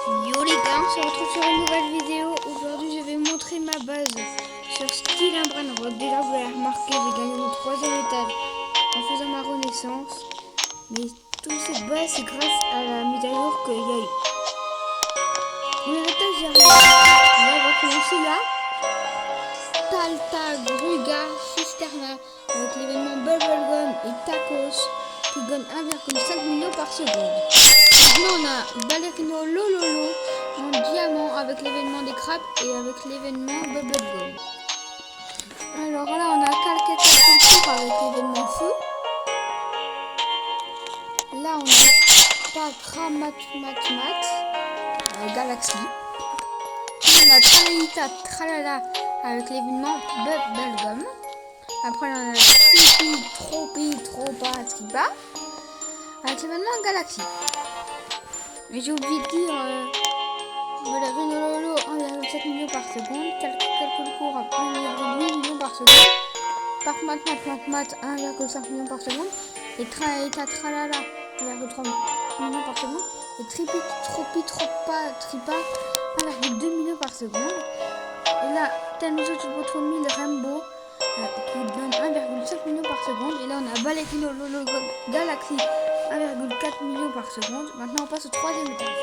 Yo les gars, on se retrouve sur une nouvelle vidéo. Aujourd'hui je vais montrer ma base sur Steel Brainrot. Déjà vous l'avez remarqué, j'ai gagné mon 3e étage en faisant ma renaissance. Mais toute cette base c'est grâce à la mise à jour qu'il y a eu. Premier étage j'arrive. Là on va commencer là. Talta, Gruga, Cisterna avec l'événement Bubblegum et Tacos qui gagne 1,5 million par seconde. Maintenant on a Ballerino Lololo en diamant avec l'événement des crabes et avec l'événement Bubblegum. Alors là on a Calcutta avec l'événement feu. Là on a Pakramatmat Galaxy. On a Tralita Tralala avec l'événement Bubblegum. Après on a Tripi Tropa Tripa avec l'événement Galaxy. Mais j'ai oublié de dire Ballerino 1,7 million par seconde, calcul court à 1,8 million par seconde, Parkmat 1,5 million par seconde, et Traeta Tralala 1,3 million par seconde, et Tripi Tropa Tripa 1,2 million par seconde. Et là, Tenzo Turbo 1000 Rainbow qui donne 1,5 million par seconde. Et là, on a Ballerino Galaxy 1,4 million par seconde. Maintenant, on passe au 3e étage.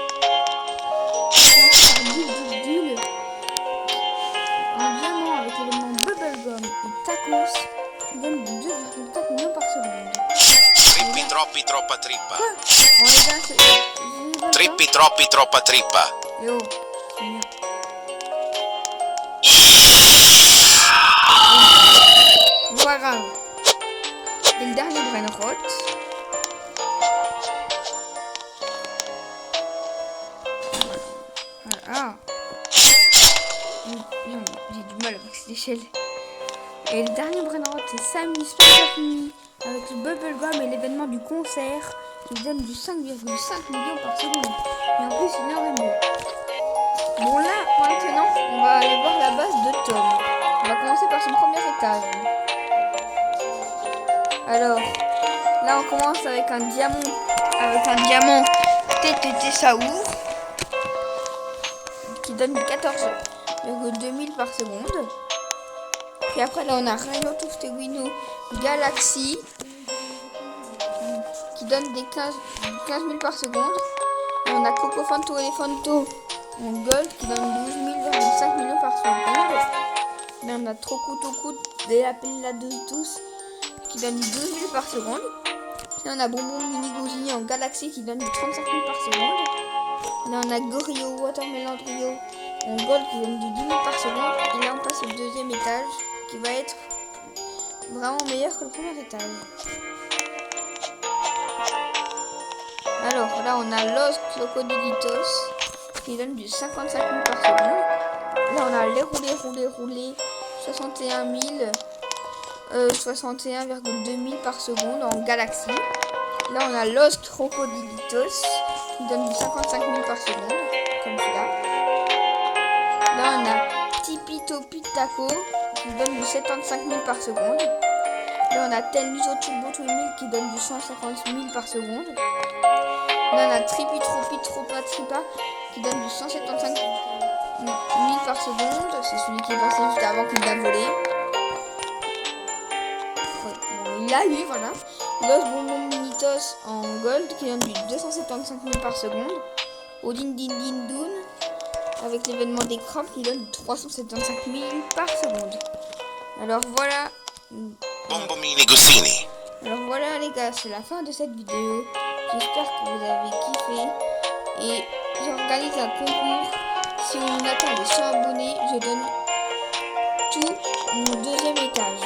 Dule en diamant avec l'événement Bubblegum et Tacos qui donne 2,4 millions par seconde. Trippi troppi troppa trippa. Quoi? Bon les gars, c'est... Trippi troppi troppa trippa. Et oh, c'est mieux. Pas grave. Et le dernier Brainrot. Ah. J'ai du mal avec cette échelle. Et le dernier Brainrot, c'est Sammy Spider-Me avec le Bubblegum et l'événement du concert qui donne du 5,5 millions par seconde. Et en plus, il est en rainbow. Bon là, maintenant, on va aller voir la base de Tom. On va commencer par son premier étage. Alors, là on commence avec un diamant TTT Saour qui donne 14,2 000 par seconde. Puis après là on a Rhino Tufteguino Galaxy qui donne des 15 000 par seconde. Et on a Coco Fanto Elefanto en gold qui donne 12,5 millions par seconde. Là on a Trokutoku de la Pella de tous qui donne 12 000 par seconde. Là on a Bonbon Mini Gozini en Galaxy qui donne 35 000 par seconde. Là on a Gorio Watermelon Trio en gold qui donne du 10 000 par seconde. Et là on passe au 2e étage qui va être vraiment meilleur que le premier étage. Alors là on a Los Crocodilitos qui donne du 55 000 par seconde. Là on a les roulés 61,2 000 par seconde en Galaxy. Là on a Los Crocodilitos qui donne du 55 000 par seconde, comme cela. Là on a Tipito Pitaco qui donne du 75 000 par seconde. Là on a Tenzo Turbo 1000 qui donne du 150 000 par seconde. Là on a Tripi Tropa Tripa qui donne du 175 000 par seconde. C'est celui qui est passé juste avant qu'il l'a volé. Il a eu, voilà. Los Bonbon Minitos en gold qui donne du 275 000 par seconde. Odin Din Din Dun avec l'événement des crabes qui donne 375 000 par seconde. Alors voilà. Bombomini Gosini. Alors voilà les gars, c'est la fin de cette vidéo. J'espère que vous avez kiffé. Et j'organise un concours. Si on atteint les 100 abonnés, je donne tout mon 2e étage.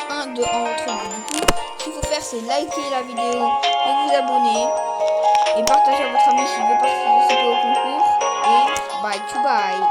Un de entre nous. Du coup, ce qu'il faut faire, c'est liker la vidéo et vous abonner. Et partager à votre ami s'il veut participer au concours. Et bye to bye.